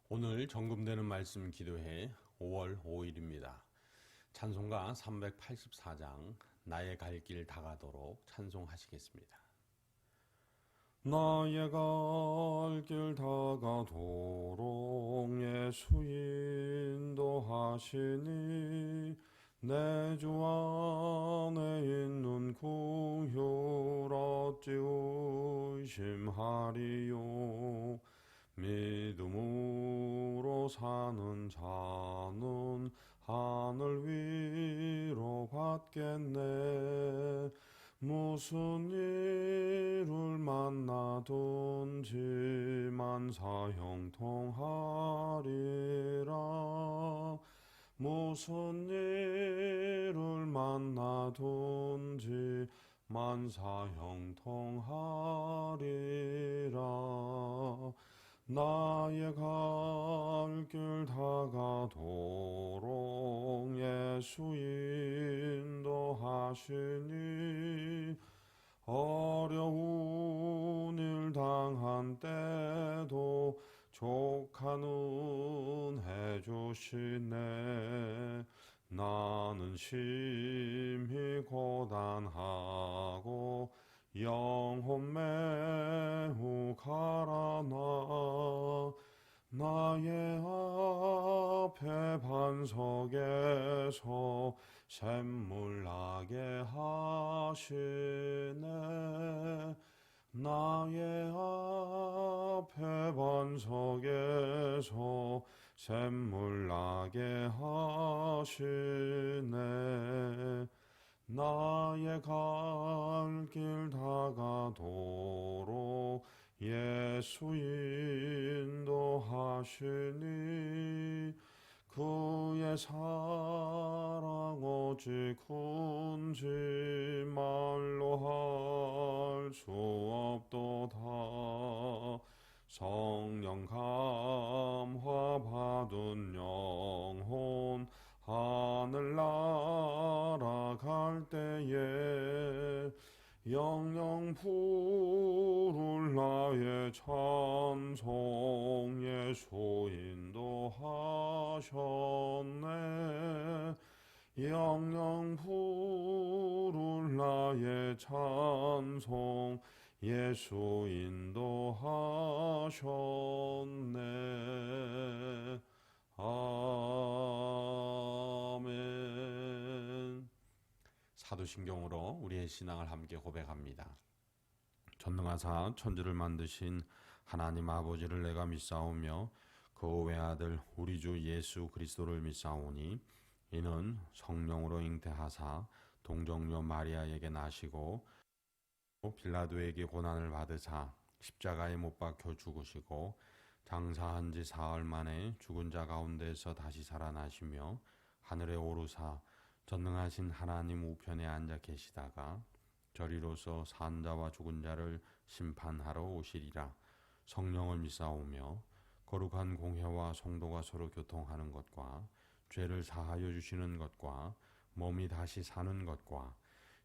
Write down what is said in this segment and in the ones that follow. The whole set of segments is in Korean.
오늘 정금되는 말씀 기도회 5월 5일입니다. 찬송가 384장 나의 갈 길 다가도록 찬송하시겠습니다. 나의 갈 길 다가도록 예수 인도하시니 내 주 안에 있는 구휼 어찌 의심하리요. 믿음으로 사는 자는 하늘 위로 받겠네. 무슨 일을 만나든지 만사 형통하리라. 무슨 일을 만나든지 만사 형통하리라. 나의 갈 길 다가도록 예수 인도하시니 어려운 일 당한 때도 족하는 해주시네. 나는 심히 고단하고 영혼 매우 가라나. 나의 앞에 반석에서 샘물 나게 하시네. 나의 앞에 반석에서 샘물 나게 하시네. 나의 갈 길 다가도록 예수 인도하시니 그의 사랑 오직 군지 말로 할 수 없도다. 성령 감화 받은 영혼 하늘 날아갈 때에 영영 부를 나의 찬송 예수 인도하셨네. 영영 부를 나의 찬송 예수 인도하셨네. 아멘. 사도신경으로 우리의 신앙을 함께 고백합니다. 전능하사 천지를 만드신 하나님 아버지를 내가 믿사오며 그 외아들 우리 주 예수 그리스도를 믿사오니 이는 성령으로 잉태하사 동정녀 마리아에게 나시고 빌라도에게 고난을 받으사 십자가에 못 박혀 죽으시고 장사한 지 사흘 만에 죽은 자 가운데서 다시 살아나시며 하늘에 오르사 전능하신 하나님 우편에 앉아 계시다가 저리로서 산 자와 죽은 자를 심판하러 오시리라. 성령을 믿사오며 거룩한 공회와 성도가 서로 교통하는 것과 죄를 사하여 주시는 것과 몸이 다시 사는 것과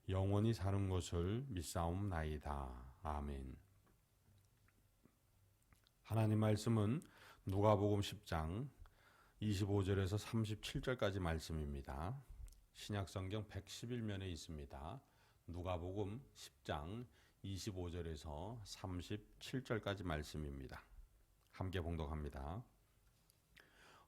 영원히 사는 것을 믿사옵나이다. 아멘. 하나님 말씀은 누가복음 10장 25절에서 37절까지 말씀입니다. 신약성경 111면에 있습니다. 누가복음 10장 25절에서 37절까지 말씀입니다. 함께 봉독합니다.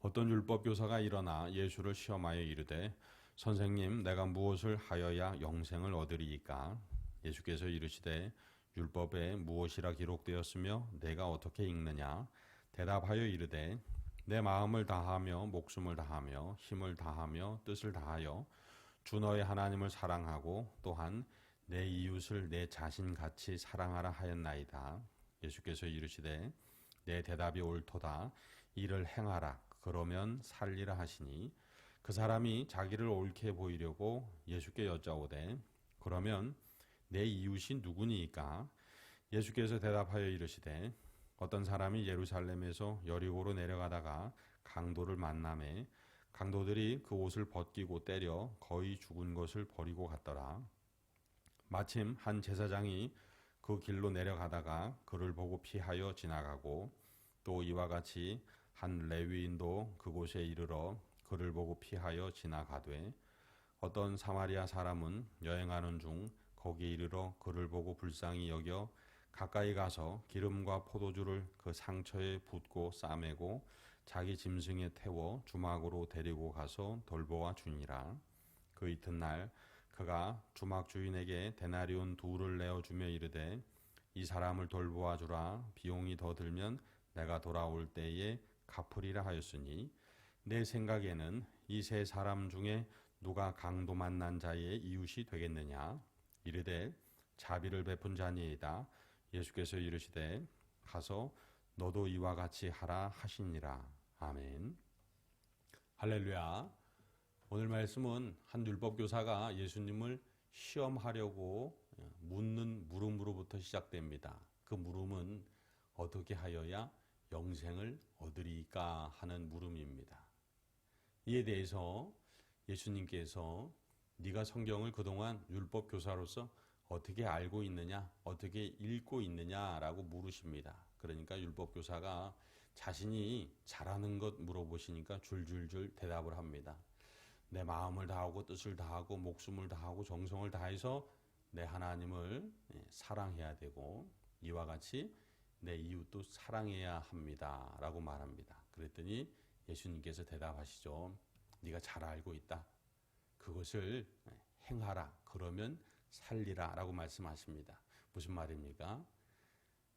어떤 율법교사가 일어나 예수를 시험하여 이르되 선생님 내가 무엇을 하여야 영생을 얻으리이까? 예수께서 이르시되 율법에 무엇이라 기록되었으며 내가 어떻게 읽느냐? 대답하여 이르되 내 마음을 다하며 목숨을 다하며 힘을 다하며 뜻을 다하여 주 너의 하나님을 사랑하고 또한 내 이웃을 내 자신같이 사랑하라 하였나이다. 예수께서 이르시되 내 대답이 옳도다. 이를 행하라. 그러면 살리라 하시니 그 사람이 자기를 옳게 보이려고 예수께 여짜오되 그러면 내 이웃이 누구니이까? 예수께서 대답하여 이르시되 어떤 사람이 예루살렘에서 여리고로 내려가다가 강도를 만나매 강도들이 그 옷을 벗기고 때려 거의 죽은 것을 버리고 갔더라. 마침 한 제사장이 그 길로 내려가다가 그를 보고 피하여 지나가고 또 이와 같이 한 레위인도 그곳에 이르러 그를 보고 피하여 지나가되 어떤 사마리아 사람은 여행하는 중 거기에 이르러 그를 보고 불쌍히 여겨 가까이 가서 기름과 포도주를 그 상처에 붓고 싸매고 자기 짐승에 태워 주막으로 데리고 가서 돌보아 주니라. 그 이튿날 그가 주막 주인에게 데나리온 둘을 내어주며 이르되 이 사람을 돌보아 주라. 비용이 더 들면 내가 돌아올 때에 갚으리라 하였으니 내 생각에는 이 세 사람 중에 누가 강도 만난 자의 이웃이 되겠느냐. 이르되 자비를 베푼 자니이다. 예수께서 이르시되 가서 너도 이와 같이 하라 하시니라. 아멘. 할렐루야. 오늘 말씀은 한 율법교사가 예수님을 시험하려고 묻는 물음으로부터 시작됩니다. 그 물음은 어떻게 하여야 영생을 얻으리까 하는 물음입니다. 이에 대해서 예수님께서 네가 성경을 그동안 율법교사로서 어떻게 알고 있느냐, 어떻게 읽고 있느냐라고 물으십니다. 그러니까 율법교사가 자신이 잘하는 것 물어보시니까 줄줄줄 대답을 합니다. 내 마음을 다하고 뜻을 다하고 목숨을 다하고 정성을 다해서 내 하나님을 사랑해야 되고 이와 같이 내 이웃도 사랑해야 합니다 라고 말합니다. 그랬더니 예수님께서 대답하시죠. 네가 잘 알고 있다. 그것을 행하라. 그러면 살리라 라고 말씀하십니다. 무슨 말입니까?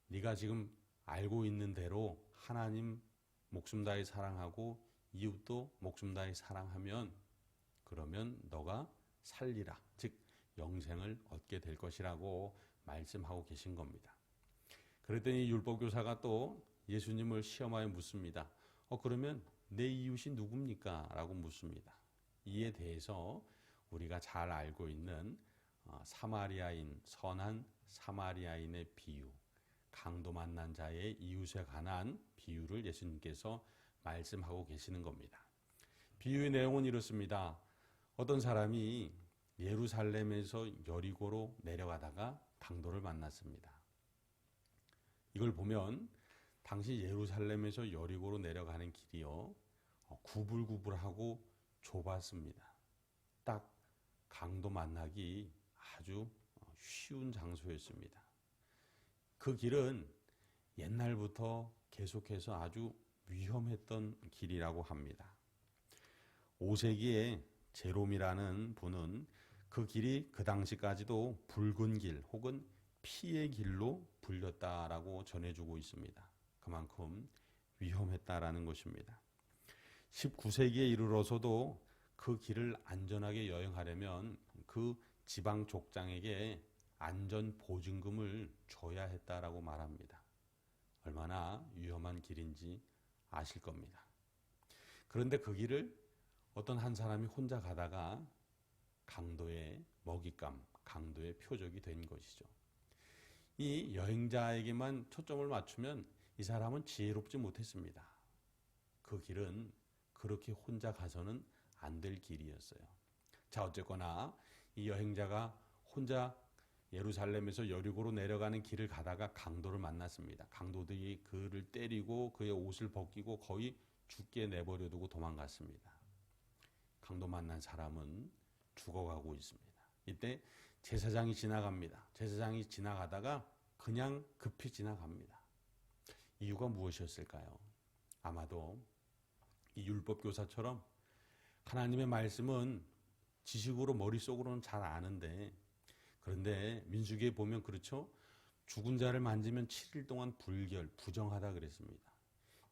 네가 지금 알고 있는 대로 하나님 목숨 다해 사랑하고 이웃도 목숨 다해 사랑하면 그러면 너가 살리라. 즉 영생을 얻게 될 것이라고 말씀하고 계신 겁니다. 그랬더니 율법교사가 또 예수님을 시험하여 묻습니다. 그러면 내 이웃이 누굽니까? 라고 묻습니다. 이에 대해서 우리가 잘 알고 있는 사마리아인, 선한 사마리아인의 비유, 강도 만난 자의 이웃에 관한 비유를 예수님께서 말씀하고 계시는 겁니다. 비유의 내용은 이렇습니다. 어떤 사람이 예루살렘에서 여리고로 내려가다가 강도를 만났습니다. 이걸 보면 당시 예루살렘에서 여리고로 내려가는 길이요, 구불구불하고 좁았습니다. 딱 강도 만나기 아주 쉬운 장소였습니다. 그 길은 옛날부터 계속해서 아주 위험했던 길이라고 합니다. 5세기에 제롬이라는 분은 그 길이 그 당시까지도 붉은 길 혹은 피의 길로 불렸다라고 전해주고 있습니다. 그만큼 위험했다라는 것입니다. 19세기에 이르러서도 그 길을 안전하게 여행하려면 그 지방 족장에게 안전 보증금을 줘야 했다라고 말합니다. 얼마나 위험한 길인지 아실 겁니다. 그런데 그 길을 어떤 한 사람이 혼자 가다가 강도의 먹잇감, 강도의 표적이 된 것이죠. 이 여행자에게만 초점을 맞추면 이 사람은 지혜롭지 못했습니다. 그 길은 그렇게 혼자 가서는 안 될 길이었어요. 자, 어쨌거나 이 여행자가 혼자 예루살렘에서 여리고로 내려가는 길을 가다가 강도를 만났습니다. 강도들이 그를 때리고 그의 옷을 벗기고 거의 죽게 내버려 두고 도망갔습니다. 강도 만난 사람은 죽어가고 있습니다. 이때 제사장이 지나갑니다. 제사장이 지나가다가 그냥 급히 지나갑니다. 이유가 무엇이었을까요? 아마도 이 율법교사처럼 하나님의 말씀은 지식으로 머릿속으로는 잘 아는데, 그런데 민수기에 보면 그렇죠? 죽은 자를 만지면 7일 동안 부정하다 그랬습니다.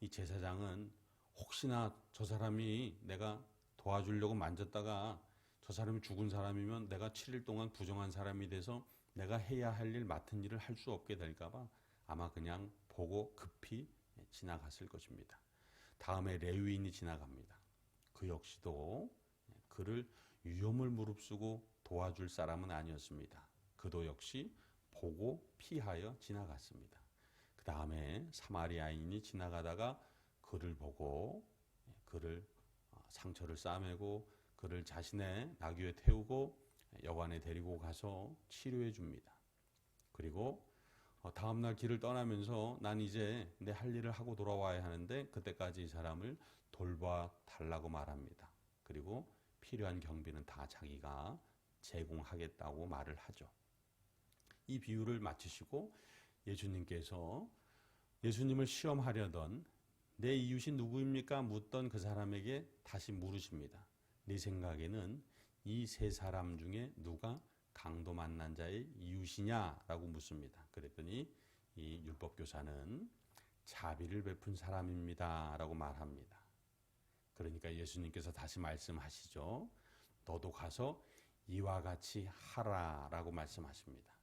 이 제사장은 혹시나 저 사람이 내가 도와주려고 만졌다가 저 사람이 죽은 사람이면 내가 7일 동안 부정한 사람이 돼서 내가 해야 할 일, 맡은 일을 할 수 없게 될까봐 아마 그냥 보고 급히 지나갔을 것입니다. 다음에 레위인이 지나갑니다. 그 역시도 그를 위험을 무릅쓰고 도와줄 사람은 아니었습니다. 그도 역시 보고 피하여 지나갔습니다. 그 다음에 사마리아인이 지나가다가 그를 보고 그를 상처를 싸매고 그를 자신의 나귀에 태우고 여관에 데리고 가서 치료해 줍니다. 그리고 다음날 길을 떠나면서 난 이제 내 할 일을 하고 돌아와야 하는데 그때까지 이 사람을 돌봐 달라고 말합니다. 그리고 필요한 경비는 다 자기가 제공하겠다고 말을 하죠. 이 비유를 마치시고 예수님께서 예수님을 시험하려던 내 이웃이 누구입니까? 묻던 그 사람에게 다시 물으십니다. 네 생각에는 이 세 사람 중에 누가 강도 만난 자의 이웃이냐라고 묻습니다. 그랬더니 이 율법교사는 자비를 베푼 사람입니다 라고 말합니다. 그러니까 예수님께서 다시 말씀하시죠. 너도 가서 이와 같이 하라라고 말씀하십니다.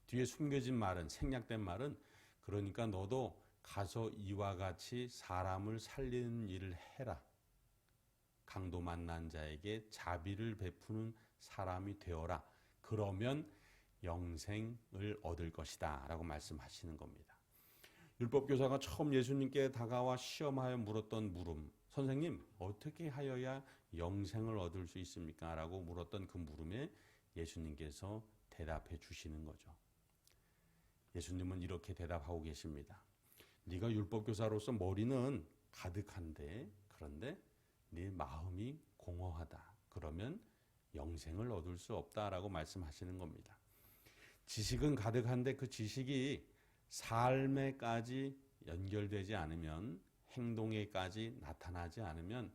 뒤에 숨겨진 말은, 생략된 말은, 그러니까 너도 가서 이와 같이 사람을 살리는 일을 해라. 강도 만난 자에게 자비를 베푸는 사람이 되어라. 그러면 영생을 얻을 것이다 라고 말씀하시는 겁니다. 율법교사가 처음 예수님께 다가와 시험하여 물었던 물음, 선생님 어떻게 하여야 영생을 얻을 수 있습니까? 라고 물었던 그 물음에 예수님께서 대답해 주시는 거죠. 예수님은 이렇게 대답하고 계십니다. 네가 율법교사로서 머리는 가득한데, 그런데 네 마음이 공허하다. 그러면 영생을 얻을 수 없다라고 말씀하시는 겁니다. 지식은 가득한데 그 지식이 삶에까지 연결되지 않으면, 행동에까지 나타나지 않으면,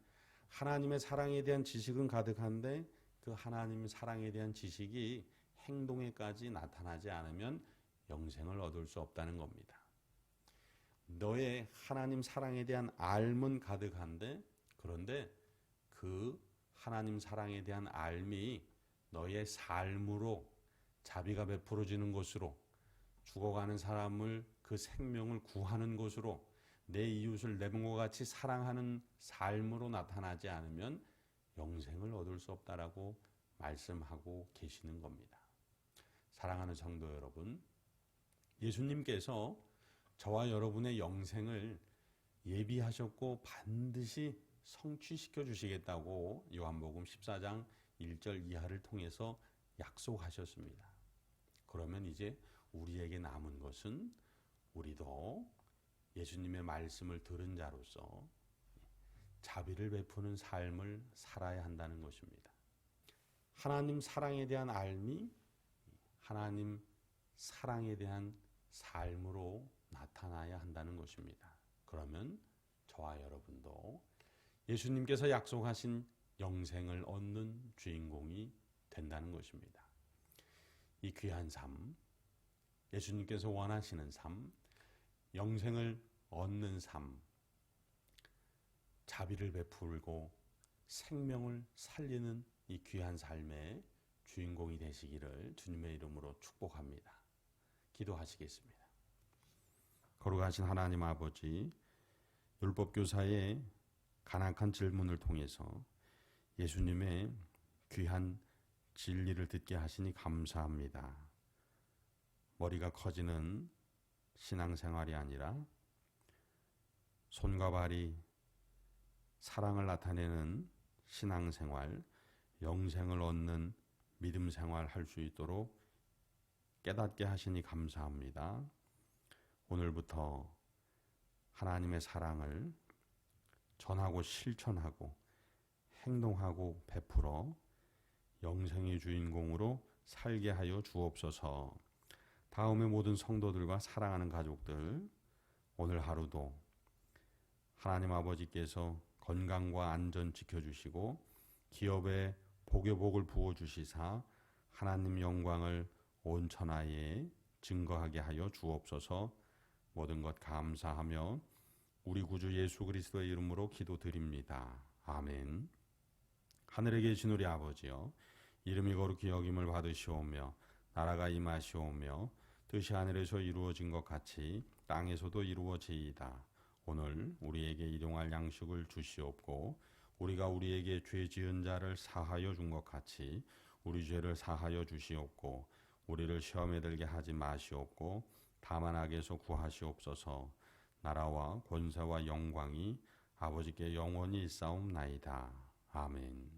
하나님의 사랑에 대한 지식은 가득한데 그 하나님의 사랑에 대한 지식이 행동에까지 나타나지 않으면 영생을 얻을 수 없다는 겁니다. 너의 하나님 사랑에 대한 알은 가득한데, 그런데 그 하나님 사랑에 대한 알미 너의 삶으로, 자비가 베풀어지는 것으로, 죽어가는 사람을, 그 생명을 구하는 것으로, 내 이웃을 내 몸과 같이 사랑하는 삶으로 나타나지 않으면 영생을 얻을 수 없다라고 말씀하고 계시는 겁니다. 사랑하는 성도 여러분, 예수님께서 저와 여러분의 영생을 예비하셨고 반드시 성취시켜 주시겠다고 요한복음 14장 1절 이하를 통해서 약속하셨습니다. 그러면 이제 우리에게 남은 것은 우리도 예수님의 말씀을 들은 자로서 자비를 베푸는 삶을 살아야 한다는 것입니다. 하나님 사랑에 대한 알미, 하나님 사랑에 대한 삶으로 나타나야 한다는 것입니다. 그러면 저와 여러분도 예수님께서 약속하신 영생을 얻는 주인공이 된다는 것입니다. 이 귀한 삶, 예수님께서 원하시는 삶, 영생을 얻는 삶, 자비를 베풀고 생명을 살리는 이 귀한 삶의 주인공이 되시기를 주님의 이름으로 축복합니다. 기도하시겠습니다. 거룩하신 하나님 아버지, 율법교사의 간악한 질문을 통해서 예수님의 귀한 진리를 듣게 하시니 감사합니다. 머리가 커지는 신앙생활이 아니라 손과 발이 사랑을 나타내는 신앙생활, 영생을 얻는 믿음생활 할 수 있도록 깨닫게 하시니 감사합니다. 오늘부터 하나님의 사랑을 전하고 실천하고 행동하고 베풀어 영생의 주인공으로 살게 하여 주옵소서. 다음에 모든 성도들과 사랑하는 가족들, 오늘 하루도 하나님 아버지께서 건강과 안전 지켜주시고 기업에 복의 복을 부어주시사 하나님 영광을 온 천하에 증거하게 하여 주옵소서. 모든 것 감사하며 우리 구주 예수 그리스도의 이름으로 기도드립니다. 아멘. 하늘에 계신 우리 아버지여, 이름이 거룩히 여김을 받으시오며 나라가 임하시오며 뜻이 하늘에서 이루어진 것 같이 땅에서도 이루어지이다. 오늘 우리에게 일용할 양식을 주시옵고 우리가 우리에게 죄 지은 자를 사하여 준 것 같이 우리 죄를 사하여 주시옵고 우리를 시험에 들게 하지 마시옵고 다만 악에서 구하시옵소서. 나라와 권세와 영광이 아버지께 영원히 있사옵나이다. 아멘.